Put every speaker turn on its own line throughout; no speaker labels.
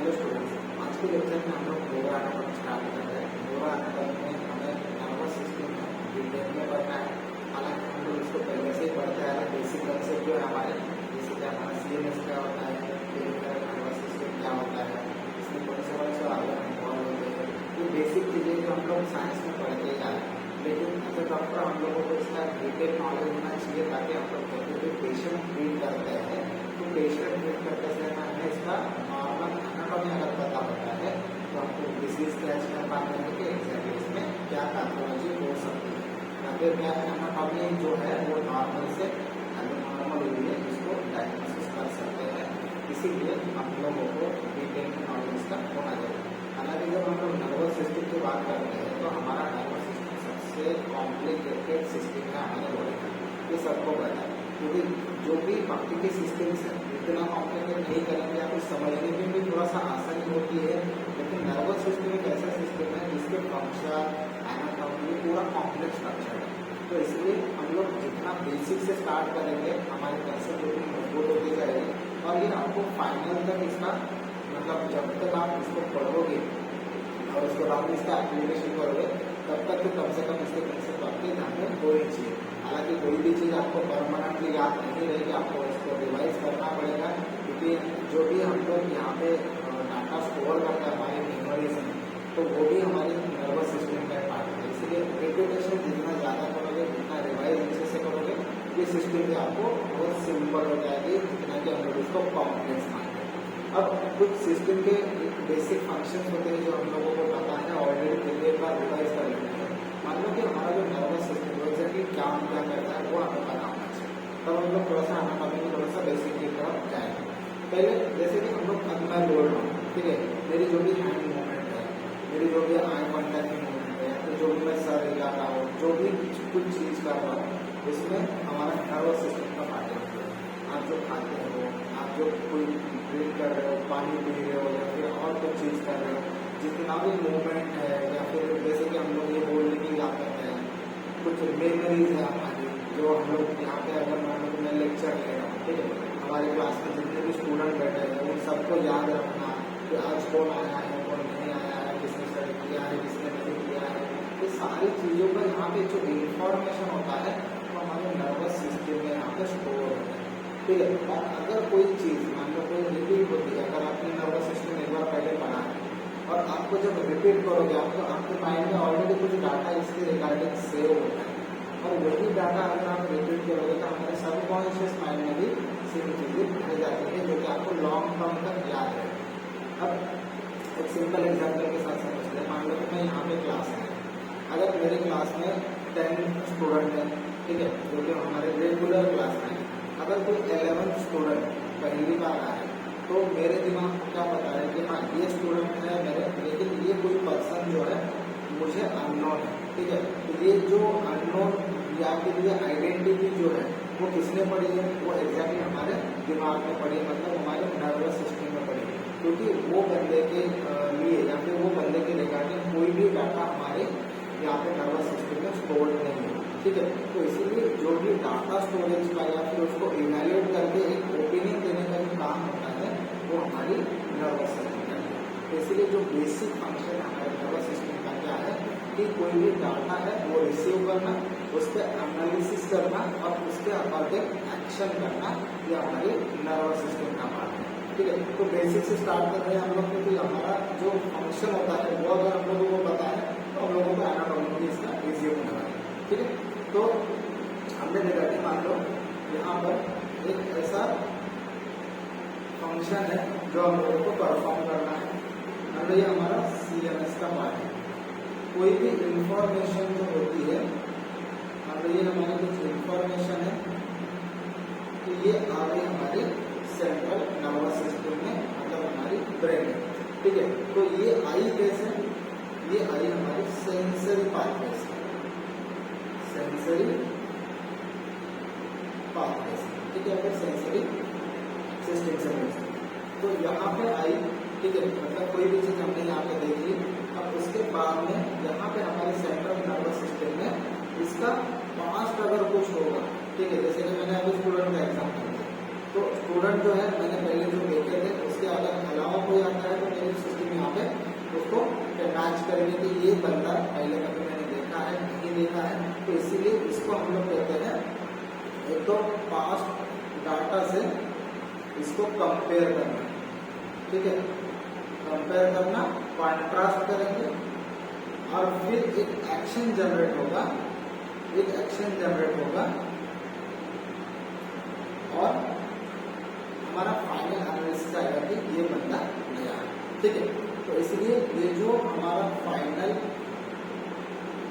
Hello students, आज के lecture में हम लोग डोरा एनाटॉमी स्टार्ट कर रहे हैं। डोरा एनाटॉमी में हमें नर्वस सिस्टम में डिटेल में पढ़ना है। हालांकि हम लोग इसको पहले से ही पढ़ते आ रहे हैं। बेसिक कंसेप्ट जो है हमारे, जैसे कि हमारा CNS क्या होता है, नर्वस सिस्टम क्या होता है, इसमें कौन से ऑर्गन इन्वॉल्व होते हैं, ये बेसिक चीज़ें जो हम लोग साइंस में पढ़ते जा रहे हैं। लेकिन एज अ डॉक्टर हम लोगों को इसका डिटेल नॉलेज होना चाहिए, ताकि हम लोग जब भी पेशेंट ट्रीट करते हैं तो पेशेंट ट्रीट करते समय हमें इसका नॉर्मल एनाटॉमी अगर पता होता है तो हमको डिसीज कैच कर पाते हैं कि एग्जैक्टली इसमें क्या पैथोलॉजी हो सकती है, या फिर क्या एनाटॉमी जो है वो नॉर्मल से एबनॉर्मल हुई है, इसको डायग्नोसिस कर सकते हैं। इसीलिए हम लोगों को डिटेल में नॉलेज का होना चाहिए। हालांकि जब हम लोग नर्वस सिस्टम की बात करते हैं तो हमारा नर्वस सिस्टम सबसे कॉम्प्लिकेटेड सिस्टम है हमारे बॉडी का, ये सबको पता है। क्योंकि जो भी बाकी के सिस्टम्स हैं इतना कॉम्प्लिकेट नहीं करेंगे, आपको समझने में भी थोड़ा सा आसानी होती है। लेकिन नर्वस सिस्टम एक ऐसा सिस्टम है जिसके फंक्शन एनाटॉमी पूरा कॉम्प्लेक्स स्ट्रक्चर है। तो इसलिए हम लोग जितना बेसिक से स्टार्ट करेंगे हमारे कंसेप्ट उतनी मजबूत होती जाएगी, और ये आपको फाइनल तक इसका मतलब जब तक आप इसको पढ़ोगे और उसके बाद में इसका एप्लीकेशन करोगे तब तक तो कम से कम इसके कंसेप्ट आपके ध्यान में होनी चाहिए। हालांकि कोई भी चीज़ आपको परमानेंटली याद नहीं रहेगी, आपको इसको रिवाइज करना पड़ेगा, क्योंकि जो भी हम लोग यहाँ पे डाटा स्टोर करते हैं हमारी मेमोरीज में, तो वो भी हमारे नर्वस सिस्टम का पार्ट है। इसलिए रिपीटेशन जितना ज़्यादा करोगे, जितना रिवाइज अच्छे से करोगे, ये सिस्टम भी आपको बहुत सिंपल हो जाएगी, जितना कि हम लोग इसको कॉम्प्लेक्स मानते हैं। अब कुछ सिस्टम के बेसिक फंक्शंस होते हैं जो हम लोगों को पता है, ऑलरेडी एक बार रिवाइज कर लेते हैं। मान लो कि हमारा जो नर्वस सिस्टम एग्जैक्टली क्या करता है वो हमें पता होना चाहिए। तब हम लोग थोड़ा सा एनाटॉमी में थोड़ा सा बेसिक की तरफ जाएंगे। पहले जैसे कि हम लोग मैं बोल रहा हूँ, ठीक है, मेरी जो भी हैंड मूवमेंट है, मेरी जो भी आई कॉन्टैक्ट की मूवमेंट है, तो जो भी मैं सर हिला रहा हूँ, जो भी कुछ चीज़ कर रहा हूँ, इसमें हमारा नर्वस सिस्टम का पार्ट है। आप जो खाते हो, आप जो कोई ड्रिंक कर रहे हो, पानी पी रहे हो, या फिर और कुछ चीज़ कर रहे हो, जितना भी मूवमेंट है, या फिर जैसे कि हम लोग ये बोलने की याद करते हैं, कुछ मेमोरीज है हमारी, जो हम लोग यहाँ पे अगर मान लो मैं लेक्चर ले रहा हूँ, ठीक है, हमारे क्लास में जितने भी स्टूडेंट बैठे हैं उन सबको याद रखना कि आज कौन आया है, कौन नहीं आया है, किसने स्टडी किया है, किसने नहीं किया है, ये सारी चीज़ों का यहाँ पे जो इंफॉर्मेशन होता है वो हमारे नर्वस सिस्टम में यहाँ पे स्टोर होता है, ठीक है। और अगर कोई चीज़ मान लो कोई रिपीट होती है, अगर आपने नर्वस सिस्टम एक बार पहले पढ़ा है और आपको जब रिपीट करोगे आपको आपके माइंड में ऑलरेडी कुछ डाटा इसके रिगार्डिंग सेव होता है, और वही डाटा अगर आप रिपीट करोगे तो हमारे सबकॉन्शियस माइंड में भी सेम चीज़ें रह जाती है, जो कि आपको लॉन्ग टर्म तक याद है। अब एक सिंपल एग्जाम्पल के साथ समझते हैं। मान लो कि मैं यहाँ पे क्लास है, अगर मेरे क्लास में 10 स्टूडेंट हैं, ठीक है, जो कि हमारे रेगुलर क्लास में, अगर कोई 11 स्टूडेंट पहली बार आया है तो मेरे दिमाग को क्या पता है कि हाँ ये स्टूडेंट है मेरे, लेकिन ये कोई पर्सन जो है मुझे अननोन है, ठीक है। तो ये जो अननोन या फिर ये आइडेंटिटी जो है वो किसने पढ़ी है, वो एग्जैक्टली हमारे दिमाग में पढ़ी है, मतलब हमारे नर्वस सिस्टम में पढ़ी है, क्योंकि वो बंदे के लिए या फिर वो बंदे के रिगार्डिंग कोई भी डाटा हमारे यहाँ पे नर्वस सिस्टम में स्टोर नहीं है, ठीक है। तो इसीलिए जो भी डाटा स्टोरेज का या फिर उसको इवैल्यूएट करके एक ओपिनियन देने का जो काम होता है वो हमारी नर्वस सिस्टम का है। तो इसीलिए जो बेसिक फंक्शन हमारे नर्वस सिस्टम का क्या है कि कोई भी डाटा है वो रिसीव करना, उसके एनालिसिस करना और उसके अकॉर्डिंग एक्शन करना, ये हमारी नर्वस सिस्टम का पार्ट है, ठीक है। तो बेसिक से स्टार्ट कर रहे हैं हम लोग, क्योंकि हमारा जो फंक्शन होता है वो अगर हम लोगों को पता है तो हम लोगों को एनाटॉमी भी इसका ईजी होना है, ठीक है। तो हमने देखा कि मान लो यहाँ पर एक ऐसा फंक्शन है जो हम लोगों को परफॉर्म करना है। मान लो ये हमारा CNS का पार्ट है। कोई भी इंफॉर्मेशन जो होती है, मान लो ये हमारी कुछ इंफॉर्मेशन है, तो ये आ गई हमारी सेंट्रल नर्वस सिस्टम में, मतलब हमारी ब्रेन है, ठीक है। तो ये आई कैसे, ये आई हमारी सेंसरी पाथवे से, सेंसरी पाथवे से, ठीक है, फिर सेंसरी सिस्टम से। तो यहाँ पे आई, ठीक है, मतलब कोई भी चीज़ हमने यहाँ पे देख ली। अब उसके बाद में यहाँ पे हमारे सेंट्रल नर्वस सिस्टम में इसका पास्ट अगर कुछ होगा, ठीक है, जैसे कि मैंने अभी स्टूडेंट का एग्जाम्पल दिया, तो स्टूडेंट जो है मैंने पहले जो देखे थे उसके अलावा कोई आता है तो बिलीफ सिस्टम यहाँ पे उसको मैच करेंगे कि ये बंदा पहले कभी मैंने देखा है नहीं देखा है, तो इसीलिए इसको हम लोग कहते हैं एक तो पास्ट डाटा से इसको कंपेयर करना, ठीक है, कंपेयर करना, कॉन्ट्रास्ट करेंगे और फिर एक एक्शन जनरेट होगा, एक एक्शन जनरेट होगा और हमारा फाइनल एनालिसिस आएगा कि ये बंदा नया है, ठीक है। तो इसलिए ये जो हमारा फाइनल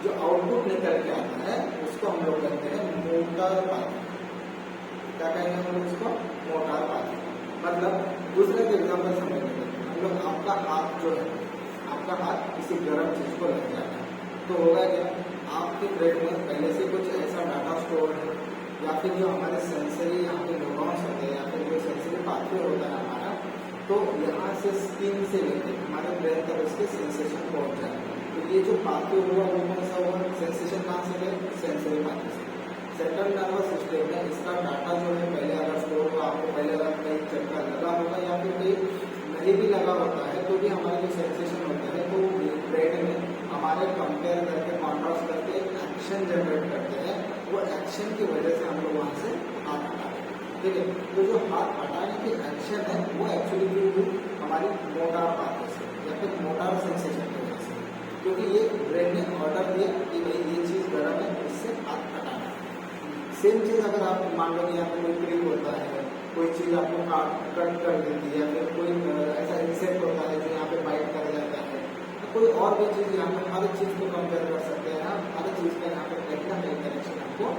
जो आउटपुट निकल के आता है उसको हम लोग कहते हैं मोटार पाथ। क्या कहेंगे हम लोग उसको? Motor path. मतलब दूसरे के एग्जाम्पल समझने के हम लोग आपका हाथ जो है, आपका हाथ किसी गर्म चीज को लग जाता है तो होगा क्या, आपके ब्रेन में पहले से कुछ ऐसा डाटा स्टोर है या फिर जो हमारे सेंसरी यहाँ पे न्यूरॉन्स होते हैं या फिर जो सेंसरी पाथवे होता है हमारा, तो यहाँ से स्किन से लेकर हमारे ब्रेन तक उसके सेंसेशन पहुँच जाए। तो ये जो पाथवे हुआ वो कौन सा हुआ? सेंसेशन कहाँ से गए? सेंसरी पाथवे से। सेंट्रल नर्वस सिस्टम में इसका डाटा जो है पहले अगर स्टोर हुआ, आपको पहले अगर कहीं झटका लगा होगा या फिर कहीं नहीं भी लगा होता है तो भी हमारे जो सेंसेशन होता है तो ब्रेन में हमारे कंपेयर करके कॉन्ट्रास्ट करके एक्शन जनरेट करते हैं, वो एक्शन की वजह से हम लोग वहाँ से हाथ हटाते हैं, ठीक है। तो जो हाथ हटाने की एक्शन है वो एक्चुअली हमारी मोटार पाथवे से या फिर मोटार सेंसेशन की वजह से, क्योंकि ये ब्रेन ने ऑर्डर दिया कि भाई ये चीज़ गर्म है, इससे हाथ हटाना है। सेम चीज़ अगर आप मान लो यहाँ पर कोई क्रीम होता है, कोई चीज़ आपको कट कर देती है या फिर कोई ऐसा इंसेक्ट होता है जो यहाँ पे बाइट कर जाता है, तो कोई और भी चीज़ यहाँ पर हर चीज़ को कंपेयर कर सकते हैं, हर चीज़ का यहाँ पर कहीं ना कहीं कनेक्शन आपको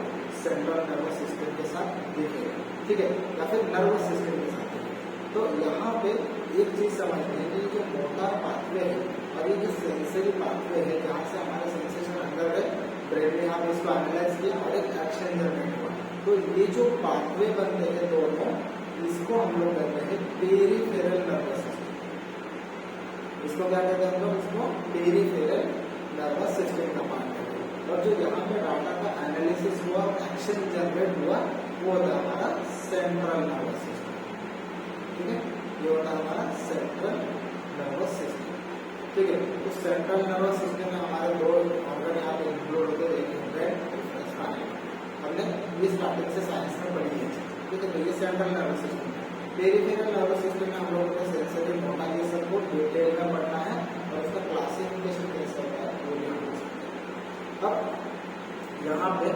सेंट्रल नर्वस सिस्टम के साथ दिखेगा, ठीक है, या फिर नर्वस सिस्टम के साथ दिखेगा। तो यहाँ पे एक चीज़ समझते हैं कि जो मोटार पाथवे है और ये जो सेंसरी पाथवे है जहाँ से हमारे सेंसेशन अंदर है, ब्रेन ने यहाँ पे इसको एनालाइज किया और एक एक्शन जनरेट हुआ। तो ये जो पाथवे बनते हैं दोनों, इसको हम लोग कहते हैं पेरिफेरल नर्वस सिस्टम। इसको क्या कहते हैं हम लोग? इसको पेरिफेरल नर्वस सिस्टम का पार्ट कहते हैं। और जो यहाँ पे डाटा का एनालिसिस हुआ, एक्शन जनरेट हुआ, वो होता है हमारा सेंट्रल नर्वस सिस्टम, ठीक है। ये होता है हमारा सेंट्रल नर्वस सिस्टम, ठीक है। तो सेंट्रल नर्वस सिस्टम में हमारे दो ऑर्गन यहाँ पे इंक्लूड होते हैं, एक ब्रेन, हमने ये स्टार्टिंग से साइंस में पढ़ी है, ठीक है। तो ये सेंट्रल नर्वस सिस्टम है। पेरिफेरल नर्वस सिस्टम में हम लोगों को सेंसरी मोटा ये सबको डिटेल में पढ़ना है और उसका क्लासिफिकेशन कैसे होता है वो भी हम लोग सकते हैं। अब यहाँ पे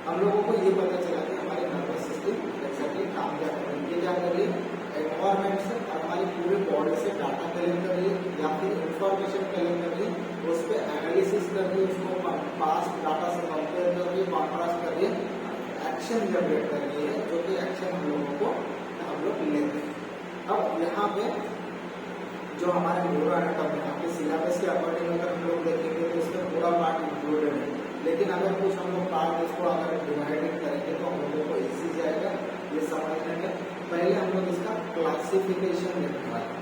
हम लोगों को ये पता चला कि हमारे नर्वस सिस्टम एक्जैक्टली काम क्या कर रही है। ये क्या कर रही है? एनवायरमेंट से और हमारी पूरे बॉडी से डाटा कलेक्ट कर रही है या फिर इंफॉर्मेशन कलेक्ट कर रही है, उस पर एनालिसिस कर रही है, उसको पास्ट डाटा से कंपेयर कर रही है, कॉन्ट्रास्ट कर रही है, एक्शन जनरेट कर रही है, जो कि एक्शन हम लोगों को हम लोग लेते हैं। अब यहाँ पे जो हमारे न्यूरो एनाटॉमी है, आपके सिलेबस के अकॉर्डिंग अगर हम लोग देखेंगे तो इसमें पूरा पार्ट इंक्लूडेड है, लेकिन अगर कुछ हम लोग पार्ट इसको अगर डिवाइडेड करेंगे तो हम लोगों को इजी जाएगा ये समझने में। पहले हम लोग इसका क्लासिफिकेशन देखने वाले,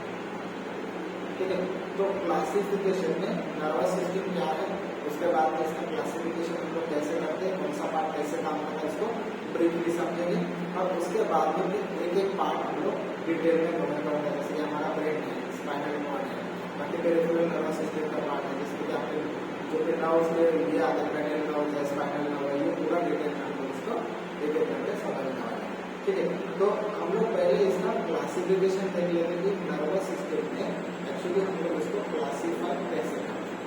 ठीक है। तो क्लासिफिकेशन में नर्वस सिस्टम क्या है, उसके बाद में इसका क्लासिफिकेशन हम लोग कैसे करते हैं, कौन सा पार्ट कैसे काम करता है, इसको ब्रीफली समझेंगे। और उसके बाद में एक एक पार्ट हम लोग डिटेल में कवर करेंगे, जैसे हमारा ब्रेन है, स्पाइनल कॉर्ड है, बाकी पेरिफेरल नर्वस सिस्टम का पार्ट है, जिसमें कि आपके जो कि नर्व्स के ये आता है, क्रेनियल नर्व है, स्पाइनल नर्व है, ये पूरा डिटेल में हम लोग इसको एक एक करके समझने वाले हैं, ठीक है। तो हम लोग पहले इसका क्लासिफिकेशन देख लेते हैं कि नर्वस सिस्टम में एक्चुअली हम लोग इसको क्लासीफाई कैसे करते हैं।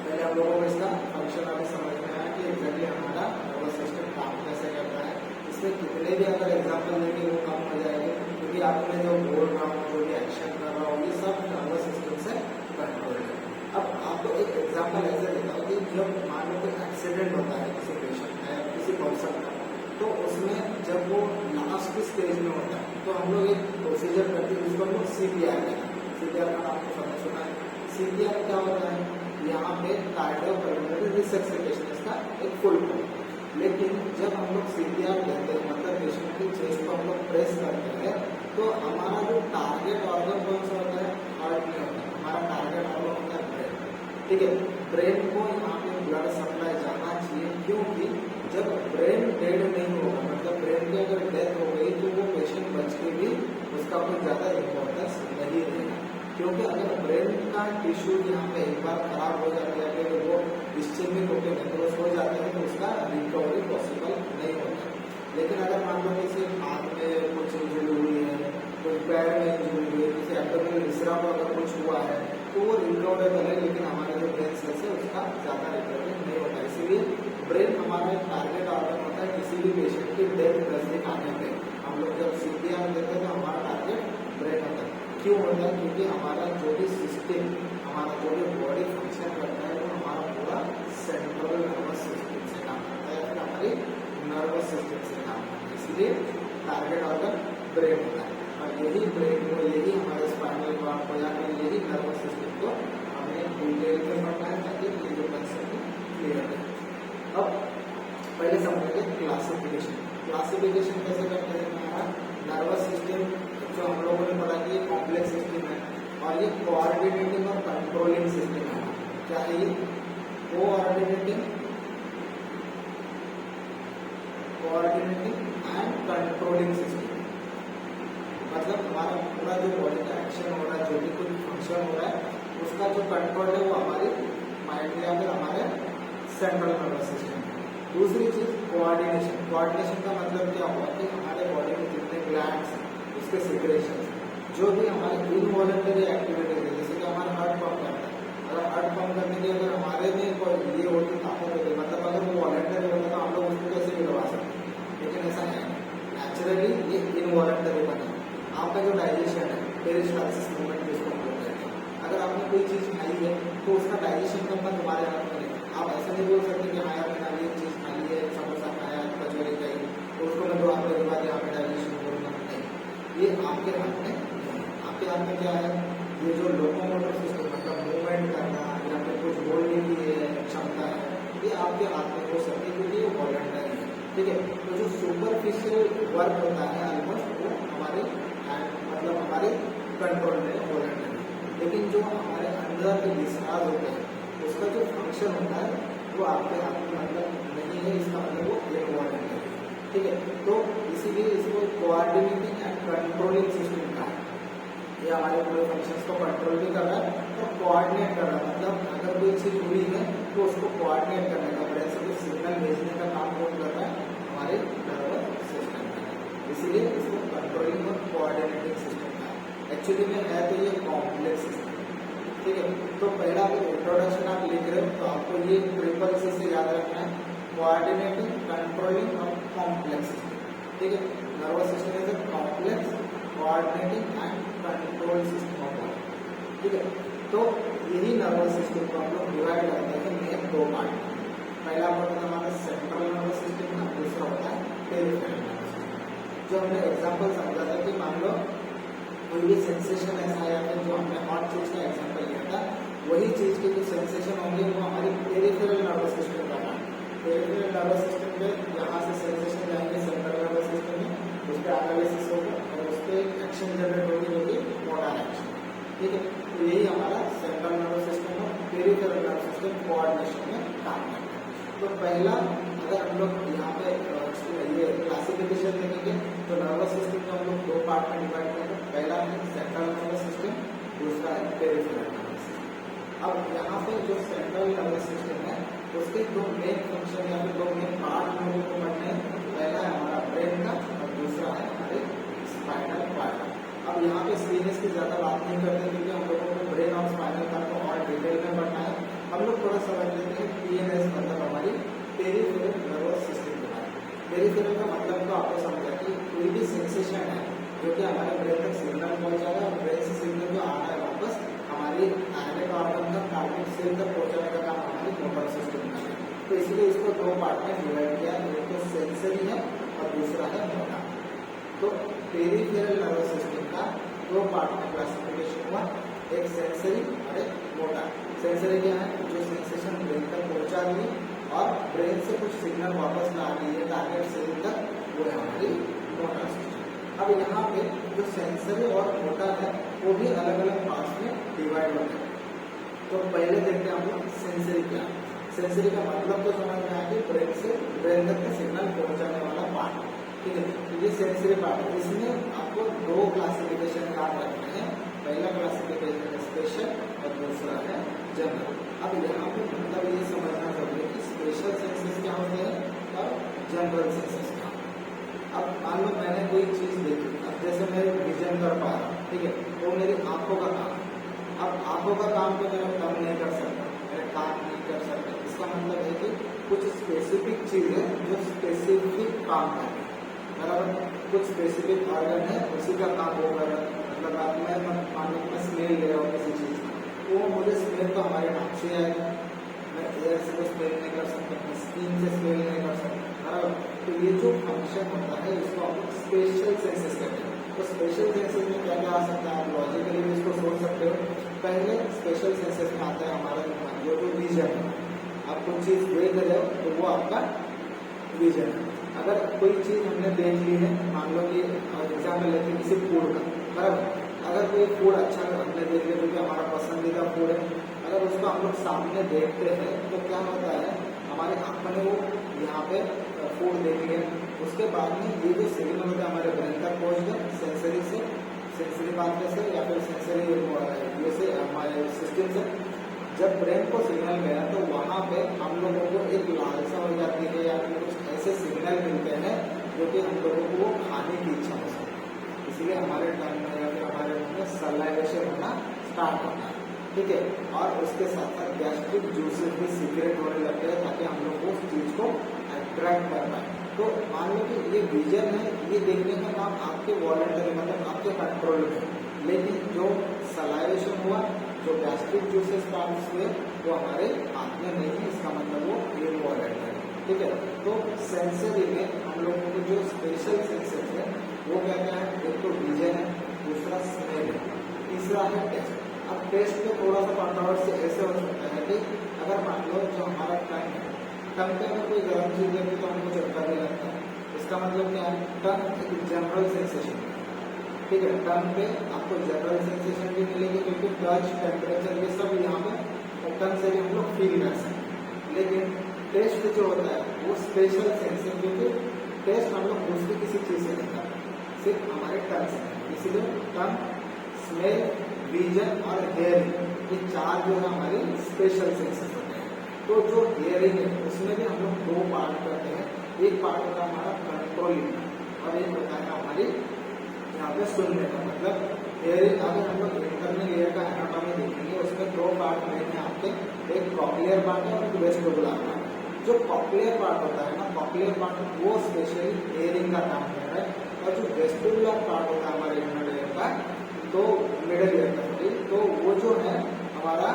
पहले हम लोगों को इसका फंक्शन अभी समझ में आया कि एग्जैक्टली हमारा नर्वस सिस्टम काम कैसे करता है। इसमें कितने भी अगर एग्जाम्पल देंगे वो कम हो जाएंगे, क्योंकि आपने जो बोल रहा हूँ, जो भी एक्शन कर रहा हूँ, ये सब नर्वस सिस्टम से कंट्रोल है। अब आपको एक एग्जाम्पल ऐसे देता हूँ कि जब मान लो कोई एक्सीडेंट होता है किसी पेशेंट का या किसी पर्सन का, तो उसमें जब वो लास्ट की स्टेज में होता है तो हम लोग एक प्रोसीजर करते हैं जिसको हम लोग CPR कहते हैं। CPR का आपको समझ सुना है। CPR क्या होता है? यहाँ पे कार्डियोपल्मोनरी रिसक्सिटेशन इसका एक फुल फॉर्म। लेकिन जब हम लोग CPR कहते हैं मतलब पेशेंट की चेस्ट को हम लोग प्रेस करते हैं, तो हमारा जो टारगेट ऑर्गन कौन सा होता है? हार्ट नहीं होता है, हमारा टारगेट ऑर्गन होता है ब्रेन, ठीक है। ब्रेन को यहाँ पे ब्लड सप्लाई जाना चाहिए, क्योंकि जब ब्रेन डेड नहीं होगा, मतलब ब्रेन की अगर डेथ हो गई तो वो पेशेंट बच के भी उसका कोई ज़्यादा इम्पोर्टेंस नहीं रहेगा, क्योंकि अगर ब्रेन का टिश्यू यहाँ पे एक बार खराब हो जाता है फिर वो इस्चेमिक होकर नेक्रोस हो जाते हैं तो उसका रिकवरी पॉसिबल नहीं होता। लेकिन अगर मान लो किसी हाथ में कुछ इंजरी हुई है, तो पैर में इंजरी हुई है, किसी एब्डोमिनल विसरा को अगर कुछ हुआ है तो वो रिकवरेबल है, लेकिन हमारे जो ब्रेन सेल्स है उसका ज़्यादा रिकवरी नहीं होता। इसीलिए ब्रेन हमारा एक टारगेट ऑर्गन होता है। किसी भी पेशेंट की डेथ नजदीक आने पे हम लोग जब CPR देते हैं तो हमारा टारगेट ब्रेन होता है। क्यों होता है? क्योंकि हमारा जो भी सिस्टम, हमारा जो भी बॉडी फंक्शन करता है वो हमारा पूरा सेंट्रल नर्वस सिस्टम से काम करता है, फिर हमारी नर्वस सिस्टम से काम करता है। इसलिए टारगेट ऑर्गन ब्रेन होता है और यही ब्रेन को, यही हमारे स्पाइनल कॉर्ड को या फिर यही नर्वस सिस्टम को हमें डिटेल में पढ़ना है ताकि ये जो कंसेप्ट क्लियर है। अब पहले समझेंगे क्लासिफिकेशन। क्लासिफिकेशन कैसे करते हैं? हमारा नर्वस सिस्टम जो हम लोगों ने पढ़ा कि ये कॉम्प्लेक्स सिस्टम है और ये कोऑर्डिनेटिंग और कंट्रोलिंग सिस्टम है। क्या है ये? Coordinating and controlling system. मतलब हमारा पूरा जो बॉडी का एक्शन हो रहा है, जो भी कुछ फंक्शन हो रहा है, उसका जो कंट्रोल है वो हमारी माइंड या फिर हमारे सेंट्रल नर्वस सिस्टम। दूसरी चीज कोऑर्डिनेशन। कोऑर्डिनेशन का मतलब क्या हुआ कि हमारे बॉडी में जितने ग्लैंड्स हैं उसके सिक्रेशन, जो भी हमारे इनवॉलंटरी एक्टिविटीज है, जैसे कि हमारा हार्ट पंप करता है, अगर हार्ट पंप करने की अगर हमारे में कोई ये होती ताकत होती, मतलब अगर वो वॉलंटरी होता तो हम लोग उसको कैसे भी दबा सकते, लेकिन ऐसा नहीं है। नेचुरली ये इनवॉलंटरी बना। आपका जो डाइजेशन है, पेरिस्टाल्सिस मूवमेंट जिसको हम लोग कहते हैं, अगर आपने कोई चीज़ खाई है तो उसका डाइजेशन करना तुम्हारे हाथ में नहीं। आप ऐसा नहीं बोल सकते कि हाँ यार मैंने ये चीज़ खाई है, समोसा खाया, कचौरी खाई, तो उसको मैं 2 हफ्ते के बाद यहाँ पे डाइजेशन करूँगा, नहीं। ये आपके हाथ में नहीं है। आपके हाथ में क्या है? ये जो लोकोमोटर सिस्टम, मतलब मूवमेंट करना या फिर कुछ बोलने की क्षमता है, ये आपके हाथ में हो सकती है क्योंकि ये वॉलंटरी है। ठीक है, तो जो सुपरफिशियल वर्क होता है ऑलमोस्ट वो हमारे मतलब हमारे कंट्रोल में वॉलंटरी, लेकिन जो हमारे अंदर के डिस्चार्ज होते हैं उसका जो फंक्शन होता है वो आपके हाथ में मतलब नहीं है, इसका मतलब वो इनवॉलंटरी है। ठीक है, तो इसीलिए इसको कोऑर्डिनेटिंग एंड कंट्रोलिंग सिस्टम का है। ये हमारे पूरे फंक्शंस को कंट्रोल भी कर रहा है और कोऑर्डिनेट कर रहा है। मतलब अगर कोई चीज़ हुई है तो उसको कोऑर्डिनेट करने का, ब्रेन से कुछ सिग्नल भेजने का काम कौन कर रहा है? हमारे नर्वस सिस्टम का। इसीलिए इसको कंट्रोलिंग और कोऑर्डिनेटिंग सिस्टम का है। एक्चुअली में है तो ये कॉम्प्लेक्स सिस्टम। ठीक है, तो पहला इंट्रोडक्शन आप लिख रहे हो तो आपको ये ट्रिपल सी से याद रखना है, कोऑर्डिनेटिंग, कंट्रोलिंग और कॉम्प्लेक्स सिस्टम। ठीक है, nervous system is a complex, coordinating and control system of body. ठीक है, तो यही नर्वस सिस्टम को हम लोग डिवाइड करते हैं मेन 2 पार्ट। पहला पार्ट होता है हमारा सेंट्रल नर्वस सिस्टम और दूसरा होता है पेरिफेरल नर्वस सिस्टम। जो हमने एग्जाम्पल समझा था कि मान लो कोई भी सेंसेशन ऐसा है, या फिर जो हमने हॉट चीज का एग्जाम्पल लिया था, वही चीज के जो सेंसेशन होंगे वो हमारी पेरिफेरल नर्वस सिस्टम का है। पेरिफेरल नर्वस सिस्टम में यहाँ से सेंसेशन जाएंगे सेंट्रल नर्वस सिस्टम में, उस पर एनालिसिस होगा और उस पर एक्शन जनरेट होगी जो कि मोटर एक्शन। ठीक है, तो यही हमारा सेंट्रल नर्वस सिस्टम और पेरिफेरल नर्वस सिस्टम कोऑर्डिनेशन में काम करता है। तो पहला अगर हम लोग यहाँ पे ये क्लासिफिकेशन देखेंगे तो नर्वस सिस्टम को हम लोग 2 पार्ट में डिवाइड करेंगे। पहला है सेंट्रल नर्वस सिस्टम, दूसरा है पेरिफेरल नर्वस सिस्टम। अब यहाँ पे जो सेंट्रल नर्वस सिस्टम है उसके 2 मेन फंक्शन या फिर 2 मेन पार्ट हम लोग को पढ़ने हैं। पहला है हमारा ब्रेन का और दूसरा है हमारे स्पाइनल कॉर्ड। अब यहाँ पे सीरियस की ज़्यादा बात नहीं करते क्योंकि हम लोगों को ब्रेन और स्पाइनल कॉर्ड को और डिटेल में पढ़ना है। हम लोग थोड़ा समझ लेते हैं PNS मतलब हमारी पेरिफेरल नर्वस सिस्टम के बारे में। पेरिफेरल का मतलब तो आपको समझा कि कोई भी सेंसेशन है जो कि हमारे ब्रेन तक सिग्नल पहुंचाएगा और ब्रेन से सिग्नल जो आ रहा है वापस हमारी टारगेट ऑर्गन तक, टारगेट सेल तक पहुंचाने का काम हमारी मोटर सिस्टम का है। तो इसलिए इसको 2 पार्ट में डिवाइड किया, एक तो सेंसरी है और दूसरा है मोटर। तो पेरिफेरल नर्वस सिस्टम का 2 पार्ट में क्लासिफिकेशन हुआ, एक सेंसरी और एक मोटर। सेंसरी क्या है? जो सेंसेशन ब्रेन तक पहुंचा रही है और ब्रेन से कुछ सिग्नल वापस ला रही है टारगेट सेल तक, वो है हमारी मोटर सिस्टम। अब यहाँ पे जो सेंसरी और मोटर है वो भी अलग अलग पार्ट्स में डिवाइड होते हैं। तो पहले देखते हैं हम लोग सेंसरी क्या है। सेंसरी का मतलब तो समझ में आया कि ब्रेन से ब्रेन तक का सिग्नल पहुंचाने वाला पार्ट। ठीक है, तो ये सेंसरी पार्ट है। इसमें आपको 2 क्लासिफिकेशन याद रखने हैं। पहला क्लासिफिकेशन जनरल। अब यहाँ पे मतलब ये समझना जरूरी है कि स्पेशल सेंसेस क्या होते हैं और जनरल सेंसेस क्या होते हैं। अब मान लो मैंने कोई चीज़ देखी, अब जैसे मैं विजन कर पा रहा हूँ, ठीक है, तो मेरी आंखों का काम है। अब आंखों का काम तो मैं कम नहीं कर सकता, मेरे काम नहीं कर सकते। इसका मतलब है कि कुछ स्पेसिफिक चीज़ें जो स्पेसिफिक काम करें, बराबर, कुछ स्पेसिफिक ऑर्गन है उसी का काम वो कर रहा है। मतलब आप मैं मान लो मैं स्मेल ले रहा हूँ किसी चीज़ का, वो मुझे स्मेल तो हमारे नाक से आएगा, मैं एयर से तो स्मेल नहीं कर सकता, मैं स्किन से स्मेल नहीं कर सकता, बराबर। तो ये जो फंक्शन होता है इसको आप लोग स्पेशल सेंसेस कहते हैं। तो स्पेशल सेंसेस में क्या क्या आ सकता है, आप लॉजिकली भी इसको सोच सकते हो। पहले स्पेशल सेंसेस में आता है हमारा जो विजन है। आप कोई चीज़ देख रहे हो तो वो आपका विजन है। अगर कोई चीज़ हमने देख ली है, मान लो कि एग्जाम्पल लेते हैं किसी फूड का, बराबर, अगर कोई फूड अच्छा हमने देख लिया जो कि हमारा पसंदीदा फूड है, अगर उसको हम लोग सामने देखते हैं तो क्या होता है, हमारे अपने वो यहाँ पे फूड देख लिया, उसके बाद में ये जो सिग्नल होता है हमारे ब्रेन तक पहुँचते हैं सेंसरी से, सेंसरी पाथवे से या फिर सेंसरी ये से हमारे सिस्टम से। जब ब्रेन को सिग्नल गया तो वहाँ पे हम लोगों को एक लालसा हो जाती है या फिर कुछ ऐसे सिग्नल मिलते हैं जो कि हम लोगों को वो खाने की इच्छा हो सकती है। इसलिए हमारे टंग में या फिर हमारे मुंह में सलाइवेशन होना स्टार्ट होता है, ठीक है। और उसके साथ साथ गैस्ट्रिक जूसेस भी सीक्रेट होने लगते हैं ताकि हम लोग उस चीज़ को अट्रैक्ट कर पाए। तो मान लो कि ये विजन है, ये देखने का काम आपके वॉलंटरी मतलब आपके कंट्रोल में, लेकिन जो सलाइवेशन हुआ, जो गैस्ट्रिक जूसेस ट्रांस हुए वो हमारे हाथ में नहीं है, इसका मतलब वो इनवॉलंटरी है, ठीक है। तो सेंसरी में हम लोगों को जो स्पेशल सेंसेस है वो क्या क्या है, एक तो विजन है, दूसरा स्मेल है, तीसरा है टेस्ट। अब टेस्ट में थोड़ा सा कंट्रोवर्सी ऐसे हो सकता है कि अगर मान लो जो हमारा टंग है, टंग पे अगर कोई गर्म चीज़ है तो हमको चटका भी लगता है। इसका मतलब क्या है, टंग एक जनरल सेंसेशन, ठीक है। टंग पे आपको जनरल सेंसेशन भी मिलेगी क्योंकि टच, टेम्परेचर ये सब यहाँ पे टंग से भी हम लोग फील कर सकते हैं। लेकिन टेस्ट जो होता है वो स्पेशल सेंस है क्योंकि टेस्ट हम लोग दूसरी किसी चीज़ से नहीं करते, सिर्फ हमारे टंग से। इसलिए टंग, स्मेल, विजन और हेयरिंग ये चार जो है हमारी स्पेशल सेंसेस होते हैं। तो जो हेयरिंग है उसमें भी हम लोग दो पार्ट करते हैं, एक पार्ट होता है हमारा कंट्रोलिंग और एक होता है हमारी यहाँ पे सुनने का। मतलब हेयरिंग अगर हम लोग इंटरनल ईयर का एनाटॉमी देखेंगे उसमें दो पार्ट रहेंगे आपके, एक कॉक्लियर पार्ट है और एक वेस्टिबुलर पार्ट। जो कॉक्लियर पार्ट होता है ना, कॉक्लियर पार्ट वो स्पेशली हेयरिंग का काम कर रहा है, और जो वेस्टिबुलर पार्ट होता है हमारे इंटरनल ईयर का, तो मिडल ईयर का, तो वो जो है हमारा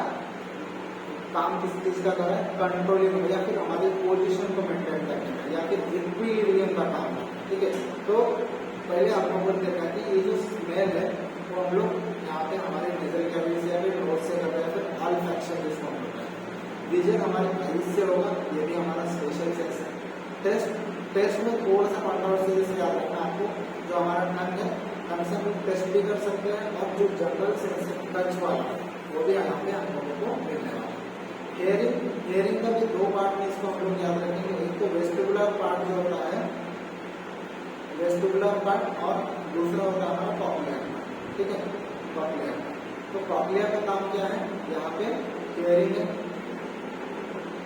काम किस चीज़ का कर रहा है, कंट्रोलिंग या फिर हमारी पोजीशन को मेंटेन करने का या फिर इक्विलिब्रियम का काम है, ठीक है। तो पहले आप लोगों ने देखा कि ये जो स्मेल है वो हम लोग यहाँ पे हमारे नेजल कैविटी से या फिर नोज से करते हैं, फिर ऑल्फैक्शन जिसको हम लोग कहते हैं। विजन हमारे आईज से होगा, ये भी हमारा स्पेशल सेंस है। टेस्ट में थोड़ा सा कंट्रोवर्सी जैसे याद रखना आपको, जो हमारा टंग है, टंग से हम लोग टेस्ट भी कर सकते हैं, और जो जनरल सेंस है टच वाला वो भी यहाँ पे हम लोगों को मिलने वाला है। हेयरिंग का भी दो पार्ट में इसको हम लोग याद रखेंगे, एक तो वेस्टिबुलर पार्ट जो होता है, वेस्टिबुलर पार्ट, और दूसरा होता है हमारा कॉक्लियर पार्ट, ठीक है, कॉक्लियर। तो कॉक्लियर का काम क्या है, यहाँ पे हेयरिंग है,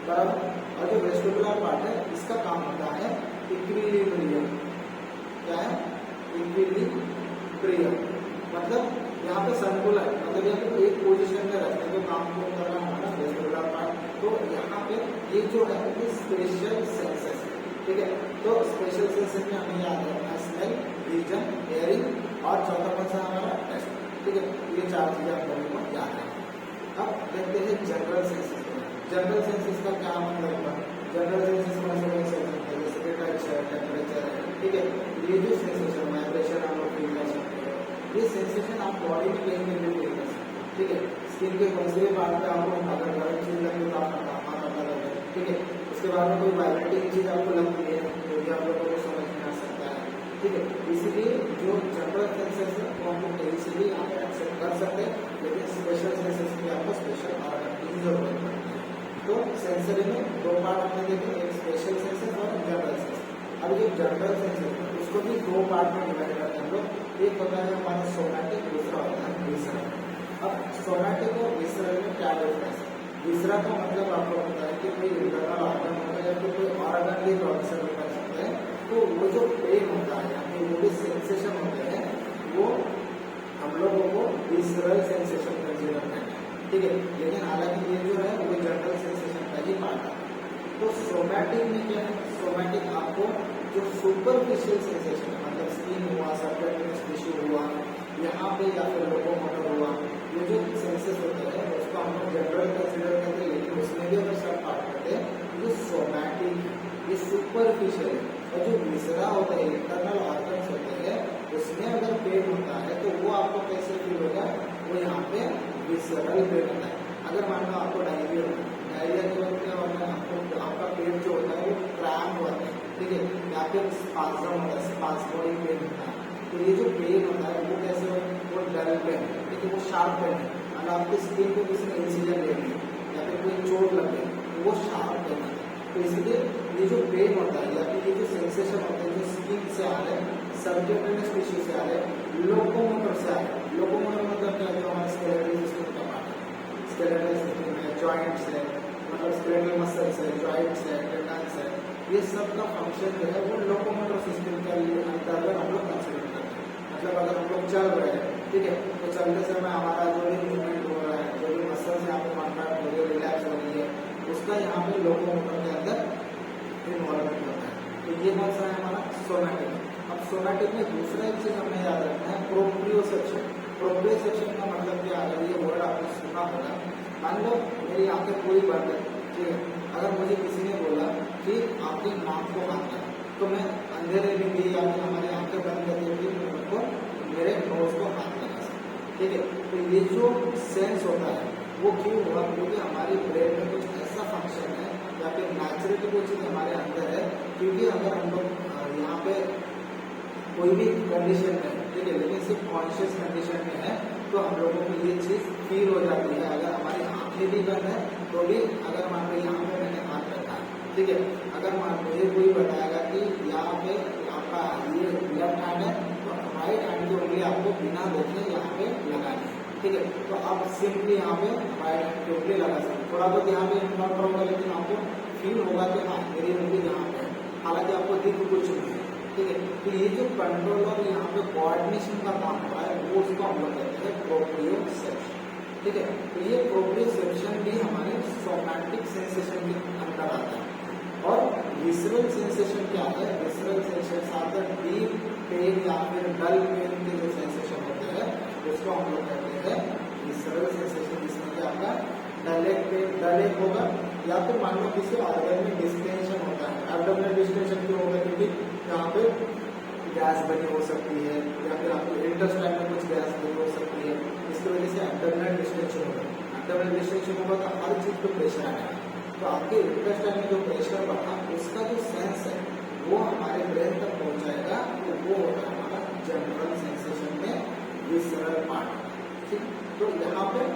बराबर, और जो वेस्टिबुलर पार्ट है इसका काम होता है इक्विलिब्रियम। क्या है, इक्विलिब्रियम मतलब यहाँ पे संतुलन, मतलब यहाँ पे एक पोजीशन में रखने के काम को कर रहा है हमारा वेस्टिबुलर पार्ट। तो यहाँ पे ये जो है ये स्पेशल सेंसेस, ठीक है। तो स्पेशल सेंसेस में हमें याद रखना है स्मेल, विजन, हेयरिंग और चौथा कौन सा हमारा टेस्ट, ठीक है। ये चार चीजें आप लोगों को याद रखना। अब देखते हैं जनरल सेंसेस। जनरल सेंसेस का क्या मतलब है, जनरल सेंसेस कौन से सेंसेस है, जैसे टच है, टेम्परेचर है, ठीक है। ये जो सेंसेशन वाइब्रेशन हम लोग फील कर सकते हैं, ये सेंसेशन आप बॉडी में कहीं भी फील कर सकते हैं, ठीक है। स्किन के कौन से पार्ट पे आपको अगर गर्म चीज लगे तो आपका तापमान पता लगे, ठीक है। उसके बाद में कोई वाइब्रेटिंग चीज आपको लगती है तो भी आप लोगों को समझ में आ सकता है, ठीक है। इसीलिए जो जनरल सेंसेस है वो हम लोग कहीं से भी आप एक्सेप्ट कर सकते हैं, लेकिन स्पेशल सेंसेस के लिए आपको स्पेशल ऑर्डर की जरूरत पड़ती है। तो सेंसरी में दो पार्ट हमने देखे, एक स्पेशल सेंसेस और जनरल सेंसेस। अब जो जनरल सेंसेस है उसको भी दो पार्ट में डिवाइड करते हैं हम लोग, एक होता है हमारा सोमैटिक, दूसरा होता है विसरल। अब सोमैटिक और विसरल में क्या डिफरेंस है, तीसरा का मतलब आपको पता है कि कोई इंटरनल ऑर्गन होगा या फिर कोई ऑर्गन भी प्रोसेसर में कर सकते हैं, तो वो जो पेन होता है या फिर वो भी सेंसेशन होते हैं वो हम लोगों को विसरल सेंसेशन कंसीडर करना है, ठीक है। लेकिन हालांकि ये जो है वो जनरल सेंसेशन का ही पार्ट है। तो सोमैटिक में क्या है, सोमैटिक आपको जो सुपरफिशियल सेंसेशन है मतलब स्किन हुआ, सबक्यूटेनियस टिश्यू हुआ यहाँ पे या फिर लोकोमोटर हुआ, ये जो सेंसेस होते हैं उसको हम लोग जनरल कंसीडर करते हैं, लेकिन उसमें भी अगर सब पार्ट करते हैं जो सोमैटिक ये सुपरफिशियल है। और जो विसरा होता है इंटरनल ऑर्गन्स होते हैं उसमें अगर पेन होता है तो वो आपको कैसे फील होगा, वो यहाँ पे विसरल पेन होता है। अगर मान लो आपको डायरिया होता है, डायरिया के वक्त क्या होता है आपको आपका पेट जो होता है वो क्रैम्प होता है, ठीक है, या फिर स्पाज्म होता है, स्पाज्मोडिक पेन होता है। तो ये जो पेन होता है वो कैसे होता है, वो डल पेन है, ठीक है, वो शार्प पेन है। अगर आपकी स्किन को किसी ने इंसिजन ले ली या फिर कोई चोट लग गई तो वो शार्प पेन है। तो इसलिए ये जो पेन होता है या फिर ये जो सेंसेशन होता है जो स्किन से आ रहे हैं, सबक्यूटेनियस टिश्यू से आ रहे हैं, लोकोमोटर से आ रहे हैं। लोकोमोटर मतलब क्या है, जो हमारे स्केलेटल सिस्टम का पार्ट है, स्केलेटल सिस्टम है, जॉइंट्स है, मतलब स्केलेटल मसल्स है, जॉइंट्स है, टेंडन्स है, ये सब का फंक्शन जो है वो लोकोमोटर सिस्टम के अंतर्गत हम लोग कंसिडर करते हैं। मतलब अगर हम लोग चल रहे हैं, ठीक है, तो चलते समय हमारा जो भी मूवमेंट हो रहा है, जो भी मसल्स यहाँ पे कॉन्ट्रैक्ट हो रही है, रिलैक्स हो रही है, उसका यहाँ पे लोकोमोटर के अंदर इन्वॉल्वमेंट होता है। तो ये कौन सा है हमारा सोमैटिक। अब सोमैटिक में दूसरा एक चीज हमें याद रखना है, प्रोप्रियोसेप्शन। प्रोप्रियोसेप्शन का मतलब क्या है, ये वर्ड आपने सुना होगा। मान लो मेरी आंखें पूरी बंद है, ठीक है, अगर मुझे किसी ने बोला कि आपकी नाक को हाथ लगा, तो मैं अंधेरे में भी या फिर हमारी आंखें बंद करके भी उनको मेरे नोज को हाथ लगा सकता, ठीक है। तो ये जो सेंस होता है वो क्यों हुआ, क्योंकि हमारी ब्रेन में कुछ ऐसा फंक्शन है या फिर नेचुरली कोई चीज़ हमारे अंदर है। क्योंकि अगर हम लोग यहाँ पे कोई भी कंडीशन में, ठीक है, लेकिन सिर्फ कॉन्शियस कंडीशन में है तो हम लोगों को ये चीज़ फील हो जाती है। अगर हमारी आंखें भी बंद है तो भी अगर मान लो यहाँ पे मैंने हाथ रखा, ठीक है, अगर मुझे कोई बताएगा कि यहाँ पे आपका ये लेफ्ट हैंड है तो राइट हैंड की उंगली आपको बिना देखे यहाँ पे लगानी है, ठीक है, तो आप सिंपली यहाँ पे राइट हैंड की उंगली लगा सकते। थोड़ा बहुत यहाँ पे इन्वॉल्व होगा लेकिन आपको फील होगा कि हाँ मेरी उंगली यहाँ पे है, हालांकि आपको दिख कुछ नहीं है, ठीक है। तो ये जो कंट्रोल और यहाँ पे कोऑर्डिनेशन का काम हो रहा है वो उसको हम लोग कहते हैं प्रोप्रियोसेप्शन, ठीक है। तो ये प्रोप्रियोसेप्शन भी हमारे सोमैटिक सेंसेशन के अंदर आता है। और विसरल सेंसेशन क्या है, visceral sensation are the deep pain या फिर डल पेन के जो सेंसेशन होते हैं उसको हम लोग कहते हैं विसरल सेंसेशन, जिसमें कि आपका डलेक होगा या फिर मान लो किसी ऑर्गन में डिस्टेंशन होता है। एब्डोमिनल डिस्टेंशन क्यों होगा, क्योंकि यहाँ पे गैस बनी हो सकती है या फिर आपके इंटेस्टाइन में कुछ गैस बनी हो सकती है, इसकी वजह से एब्डोमिनल डिस्टेंशन होगा। एब्डोमिनल डिस्टेंशन होगा तो हर चीज़ पे प्रेशर आएगा, तो आपके इंटेस्टाइन में जो प्रेशर बढ़ा उसका जो सेंस है वो हमारे ब्रेन तक पहुंचाएगा, तो वो होता है हमारा जनरल सेंसेशन में विसरल पार्ट, ठीक। तो यहाँ पे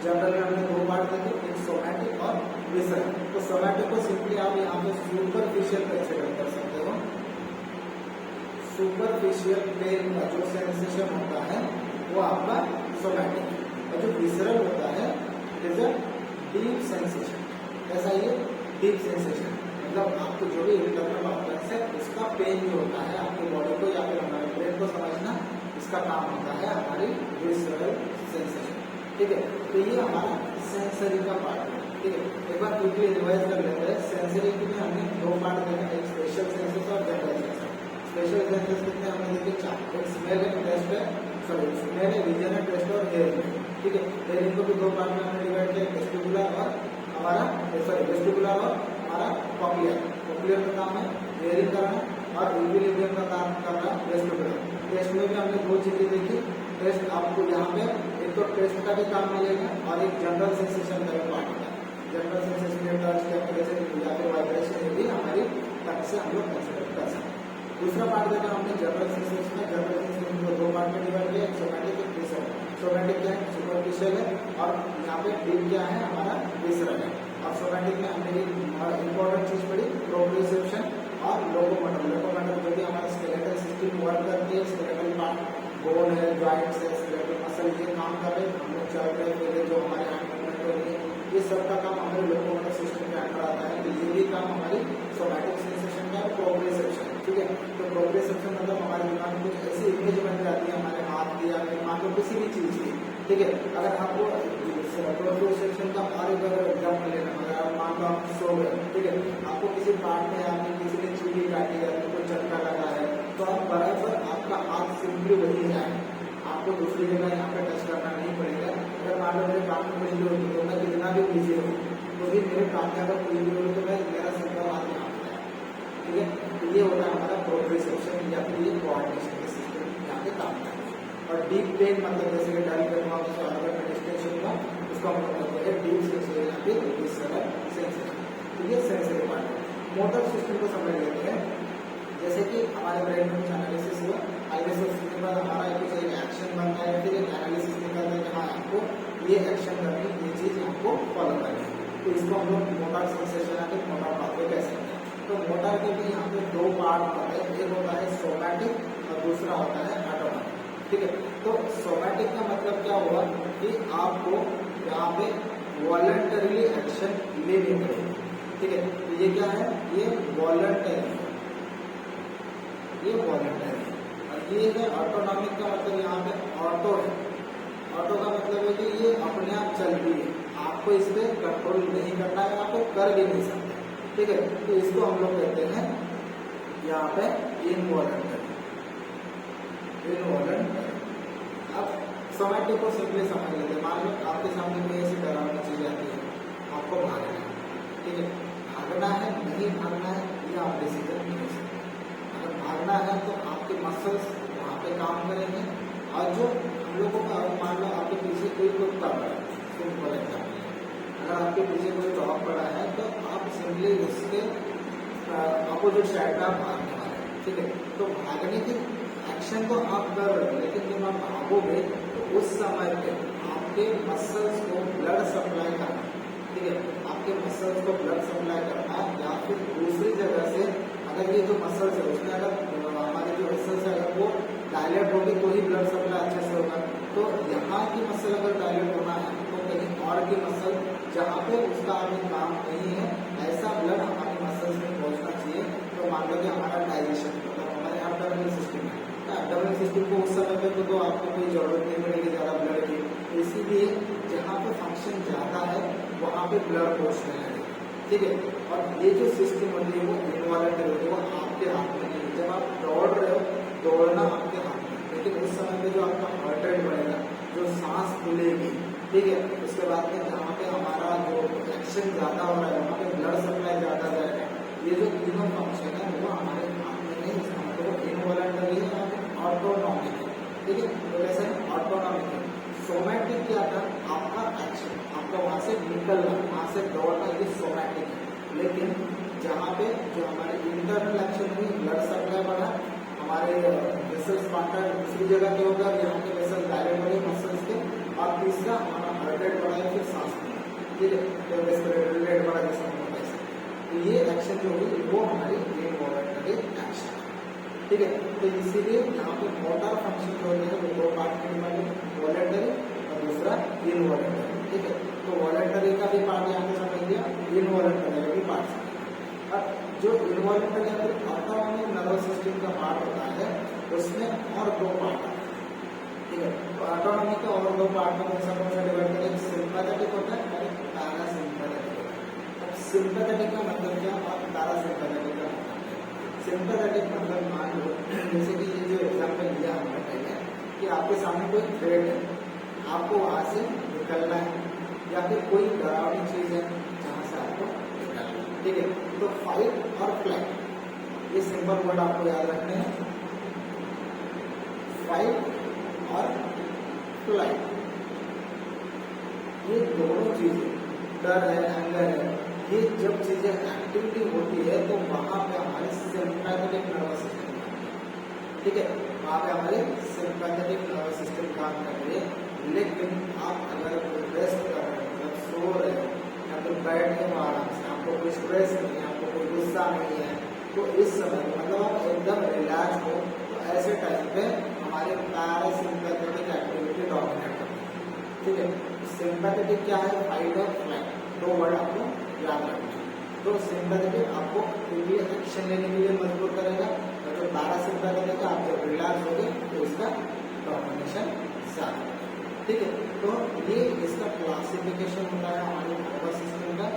जनरल में हमने दो पार्ट देखे, एक सोमैटिक और विसरल। तो सोमैटिक को सिंपली आप यहाँ पे सुपरफिशियल कंसीडर कर सकते हो। सुपरफिशियल पेन का जो सेंसेशन होता है वो आपका सोमैटिक, और जो विसरल होता है it is a deep sensation. ऐसा ये डीप सेंसेशन मतलब आपको जो भी इंटरनल ऑर्गन्स है उसका पेन जो होता है आपकी बॉडी को या फिर हमारे ब्रेन को समझना, इसका काम होता है हमारी विसरल सेंसेशन, ठीक है। तो ये हमारा सेंसरी का पार्ट है, ठीक है। एक बार क्विकली रिवाइज कर लेते हैं। सेंसरी में हमने दो पार्ट देखे, एक स्पेशल सेंसेस और जनरल सेंसेस। स्पेशल सेंसेस कितने हमने देखे, चार, एक स्मेल एंड टेस्ट है, सॉरी स्मेल है, विजन है, टेस्ट और हेयरिंग, ठीक है। हेयरिंग को भी दो पार्ट में हमने डिवाइड किया, वेस्टिबुलर और हमारा वेस्टिबुलर और हमारा कॉक्लियर। कॉक्लियर का काम है हेयरिंग करना और इक्विलिब्रियम का काम करना वेस्टिबुलर। टेस्ट में भी हमने दो चीजें देखी, टेस्ट आपको यहाँ पे एक तो टेस्ट का भी काम मिलेगा और एक जनरल सेंसेशन का भी पार्ट है। जनरल सेंसेशन में टच, टेम्परेचर या फिर वाइब्रेशन भी हमारी टच से हम लोग कंसिडर कर सकते हैं। दूसरा पार्ट देखा हमने जनरल सेंसेशन में, जनरल सेंसेशन को दो पार्ट में डिवाइड किया, सोमैटिक और विसरल। सोमैटिक क्या है, सुपरफिशियल है, और यहाँ पे डीप क्या है हमारा विसरल है। और सोमैटिक में हमने एक इंपॉर्टेंट चीज पढ़ी प्रोप्रियोसेप्शन और लोकोमोटर। लोकोमोटर जो भी हमारा स्केलेटल सिस्टम वर्क करती है, स्केलेटल पार्ट बोन है, जॉइंट्स है, स्केलेटल मसल ये काम कर रहे हैं, हम लोग चल रहे हैं, जो हमारे हैंड मूवमेंट हो रही है ये सब का काम हमारे लोकोमोटर सिस्टम के अंडर आता है। तो ये भी काम हमारी सोमैटिक सेंसेशन का प्रोप्रियोसेप्शन, ठीक है। तो प्रोप्रियोसेप्शन मतलब हमारे दिमाग में कुछ ऐसी इमेज बन जाती है हमारे हाथ की या फिर मान लो किसी भी चीज की, ठीक है। अगर आपको प्रोप्रियोसेप्शन का और एक अगर एग्जाम्पल लेना, अगर आप मान लो आप सो गए, ठीक है, आपको किसी पार्ट में आपने किसी ने चीटी काटी या फिर कोई झटका लगा है, तो आप बराबर आपका हाथ सिंपली वही है, आपको दूसरी जगह यहाँ पे टच करना नहीं पड़ेगा। अगर मान लो मेरे काम में कोई भी होगी तो मैं कितना भी बिजी हूँ तो भी मेरे काम में अगर कोई भी हो तो मैं मेरा सिंपल हाथ यहाँ पे है, ठीक है। तो ये होता है हमारा प्रोप्रियोसेप्शन या फिर ये कोऑर्डिनेशन के सिस्टम यहाँ पे काम करते हैं। और डीप पेन मतलब जैसे कि डल करना डिस्टेंशन का उसका मतलब है डीप सेंसरी या फिर सेंसरी। तो ये सेंसरी पार्ट है। मोटर सिस्टम को समझ लेते हैं। जैसे कि हमारे ब्रेन में कुछ एनालिसिस हुआ, एनालिसिस के बाद हमारा कुछ एक एक्शन बनता है, फिर एक एनालिसिस निकलता है कि हाँ आपको ये एक्शन करनी है, ये चीज़ आपको फॉलो करनी है। तो इसको हम लोग मोटर सेंसेशन या फिर मोटर पाथवे कह सकते हैं। तो मोटर के भी यहाँ पे दो पार्ट होता है, एक होता है सोमैटिक और दूसरा होता है ऑटोमेटिक, ठीक है। तो सोमैटिक का मतलब क्या हुआ कि आपको यहाँ पे वॉलंटरीली एक्शन लेनी पड़ेगी, ठीक है। तो ये क्या है, ये वॉलंटरी, ये वॉलंटरी है। और ये है ऑटोनॉमिक का मतलब यहाँ पे ऑटो है। ऑटो का मतलब है कि ये अपने आप चल रही है, आपको इस पर कंट्रोल नहीं करना है, आपको कर भी नहीं सकते, ठीक है। तो इसको हम लोग कहते हैं यहाँ पे इनवॉलंटरी, इनवॉलंटरी। अब सोमैटिक को सिंपली समझ लेते हैं। मान लो आपके सामने कोई ऐसी डरावनी चीज आती है, आपको भागना है, ठीक है। भागना है नहीं भागना है ये आप डिसीजन नहीं ले सकते। अगर भागना है तो आपके मसल्स वहाँ पे काम करेंगे, और जो हम लोगों का मान लो आपके पीछे कोई कुत्ता पड़ा है, सिंपल एग्जाम्पल, अगर आपके पीछे कोई डॉग पड़ा है तो आप सिंपली उसके अपोजिट साइड में आप भागने वाले हैं, ठीक है। तो भागने की एक्शन तो आप कर रहे हो, लेकिन जब आप भागोगे तो उस समय पे आपके मसल्स को ब्लड सप्लाई करना, ठीक है, आपके मसल्स को ब्लड सप्लाई करना, या फिर दूसरी जगह से अगर ये जो मसल्स है उसमें अगर हमारे जो मसल्स है अगर वो डायलेट होगी तो ही ब्लड सप्लाई अच्छे से होगा। तो यहाँ की मसल अगर डायलेट होना है तो कहीं और की मसल जहाँ पे उसका अभी काम नहीं है ऐसा ब्लड हमारी मसल्स में पहुँचना चाहिए। तो मान लो कि हमारा डाइजेशन मतलब हमारे एब्डोमिनल सिस्टम है, तो एब्डोमिनल सिस्टम को उस समय पे तो आपको कोई जरूरत नहीं पड़ेगी ज़्यादा ब्लड की, इसीलिए जहाँ पे फंक्शन ज़्यादा है वहाँ पे ब्लड पहुँचने लगे, ठीक है। और ये जो सिस्टम होती है वो इनवॉलंटरी होती है, वो आपके हाथ में नहीं है। जब आप दौड़ रहे हो दौड़ना आपके हाथ में, लेकिन उस समय पे जो आपका हार्ट रेट बढ़ेगा, जो सांस फूलेगी, ठीक है, उसके बाद में जहाँ पे हमारा जो एक्शन ज़्यादा हो रहा है वहाँ पे ब्लड सप्लाई ज़्यादा जाएगा। ये जो तीनों फंक्शन है वो हमारे हाथ में नहीं, इसका मतलब इनवॉलंटरी है या फिर ऑटोनॉमिक है, ठीक है। तो कैसे ऑटोनॉमिक है। सोमैटिक क्या था, आपका एक्शन, आपका वहाँ से निकलना, वहाँ से दौड़ना, ये सोमैटिक है। लेकिन जहाँ पे जो हमारे इंटरनल एक्शन हुई, ब्लड सप्लाई बढ़ा, हमारे वेसल्स पार्टनर दूसरी जगह पे होगा, यहाँ के वेसल डायलेट बढ़े मसल्स के, और तीसरा हमारा हार्ट रेट बढ़ा या फिर सांस बढ़ा, ठीक है, तो रेस्पिरेटरी रेट बढ़ा जैसा हम लोग ऐसे। तो ये एक्शन जो हुई वो हमारी इनवॉलंटरी एक्शन, ठीक है। तो इसीलिए यहाँ पे मोटर फंक्शन जो होते हैं वो दो पार्ट में वॉलंटरी और दूसरा इनवॉलंटरी, ठीक है। तो वॉलंटरी का भी पार्ट यहाँ पे समझ लिया, इनवॉलंटरी का भी पार्ट समझ लिया। अब जो इनवॉलंटरी या फिर ऑटोनॉमिक नर्वस सिस्टम का पार्ट होता है उसमें और दो पार्ट है, ठीक है। तो ऑटोनॉमिक का और दो पार्ट में कौन सा डिवाइड करें, सिंपैथेटिक होता है और पैरासिम्पैथेटिक होता है। अब सिंपैथेटिक का मतलब क्या और पैरासिम्पैथेटिक का मतलब क्या। सिंपैथेटिक मतलब मान लो जैसे कि ये जो एग्जाम्पल दिया हमने पहले कि आपके सामने कोई थ्रेट है, आपको वहाँ से निकलना है, या फिर कोई डरावनी चीज़ है जहाँ से आपको निकलना है, ठीक है। तो फाइट और फ्लाइट, ये सिंपल वर्ड आपको याद रखने हैं, फाइट और फ्लाइट, ये दोनों चीजें, डर है, एंगर है, ये जब चीजें एक्टिविटी होती है तो वहां पे हमारे सिंपैथेटिक नर्वस सिस्टम, ठीक है, वहां पे हमारे सिंपैथेटिक नर्वस सिस्टम काम कर रही है। लेकिन आप अगर रेस्ट कर रहे हो, मतलब सो रहे हो या फिर बैठे हो आराम से, आपको कोई स्ट्रेस नहीं है, आपको कोई गुस्सा नहीं है, तो इस समय मतलब आप एकदम रिलैक्स हो, तो ऐसे टाइम पे हमारे पैरासिम्पैथेटिक एक्टिविटी डोमिनेट करती है, ठीक है। सिंपैथेटिक क्या है, फाइट और फ्लाइट, दो वर्ड आपको याद रखना है। तो सिंपैथेटिक आपको क्विकली एक्शन लेने के लिए मजबूर करेगा, और जो पैरासिम्पैथेटिक आप जब रिलैक्स हो गए तो इसका डोमिनेशन ज्यादा। ठीक है, तो ये इसका क्लासिफिकेशन होता है हमारे नर्वस सिस्टम का।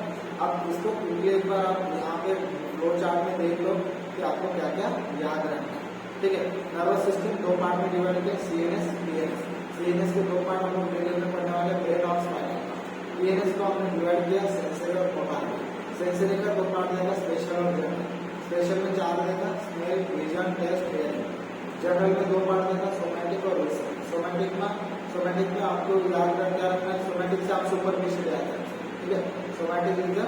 अब इसको क्विकली एक बार आप यहाँ पे फ्लो चार्ट में देख लो कि आपको क्या क्या याद रखना है। ठीक है, नर्वस सिस्टम दो पार्ट में डिवाइड किया, सीएनएस पीएनएस। सीएनएस के दो पार्ट हम लोग डिटेल में पढ़ने वाले, ब्रेन और स्पाइनल। पीएनएस को हमने डिवाइड किया सेंसरी और मोटर में। सेंसरी का दो पार्ट देगा, स्पेशल और जनरल। स्पेशल में चार देगा, smell, vision, taste, hearing. General में दो पार्ट देगा, सोमैटिक और विसरल। सोमैटिक में आपको याद क्या रखना है, सोमैटिक से आप सुपरफिशियल याद रखना है। ठीक है, सोमैटिक इज द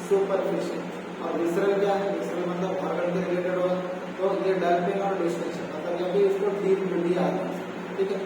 सुपरफिशियल। और विसरल क्या है, विसरल मतलब ऑर्गन के रिलेटेड हो, तो ये डल पेन और डिस्टेंशन मतलब या फिर इसको डीप ब्लडी याद रखना है। ठीक है,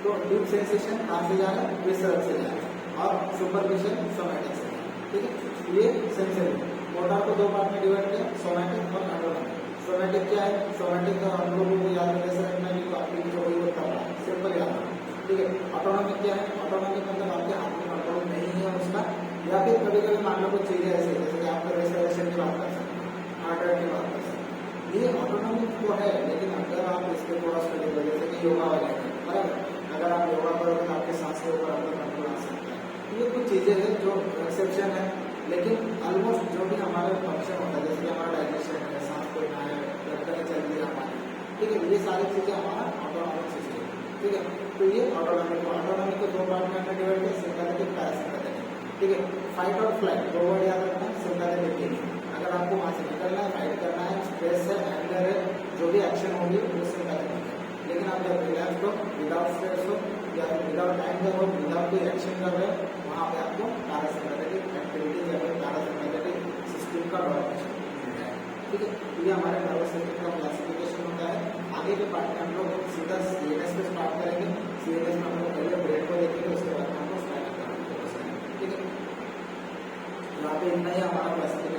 तो डीप सेंसेशन कहाँ से जा रहा है, विसरल से जा रहा है, और सुपरफिशियल सोमैटिक से। ठीक है, ये सेंसरी। मोटर को दो पार्ट में डिवाइड किया, सोमैटिक और ऑटोनॉमिक। सोमैटिक क्या है, सोमैटिक का हम लोगों को याद कैसे रखना है, कि आपकी जो वही होता है सिंपल याद रखना। ठीक है, ऑटोनॉमिक क्या है, ऑटोनॉमिक मतलब आपके हाथ में कंट्रोल नहीं है उसका, या फिर कभी कभी मान लो कुछ चीजें ऐसी जैसे कि आपका रेस्पिरेशन की बात कर सकते हैं, हार्ट रेट की बात कर सकते हैं, ये ऑटोनॉमिक तो है। लेकिन अगर आप इसके थोड़ा स्टडी करें, जैसे कि योगा वगैरह, बराबर, अगर आप योगा करोगे तो आपके सांस के ऊपर आपका कंट्रोल आ सकता है। ये कुछ चीजें हैं जो एक्सेप्शन है, लेकिन ऑलमोस्ट जो भी हमारे फंक्शन होता है, जैसे कि हमारा डाइजेशन है, सांस लेना है, ब्लड प्रेशर चल रही है हमारी, ठीक है, ये सारी चीजें हमारा ऑटोनॉमिक सिस्टम। ठीक है, तो ये ऑटोनॉमिक को दो पार्ट में हमने डिवाइड किया, सिंपैथेटिक, पैरासिम्पैथेटिक। ठीक है, फाइट और फ्लाइट दो वर्ड याद रखना है, सिंपैथेटिक के लिए अगर आपको वहां से निकलना है, फाइट करना है, स्ट्रेस है, एंगर है, जो भी एक्शन होगी वो सिंपैथेटिक है। लेकिन आप जब रिलैक्स हो, विदाउट स्ट्रेस हो, या विदाउट एंगर हो, विदाउट कोई एक्शन कर रहे हो, वहाँ पे आपको पैरासिम्पैथेटिक एक्टिविटीज या फिर पैरासिम्पैथेटिक सिस्टम का डोमिनेशन मिलता है। ठीक है, तो ये हमारे नर्वस सिस्टम का क्लासिफिकेशन होता है। आगे के पार्ट में हम लोग सीधा सीएनएस पे स्टार्ट करेंगे। सीएनएस में हम लोग पहले ब्रेन को देखेंगे, उसके बाद हम लोग स्पाइनल कॉर्ड को फोकस करेंगे। ठीक है, यहाँ पे इतना ही हमारा क्लासिफिकेशन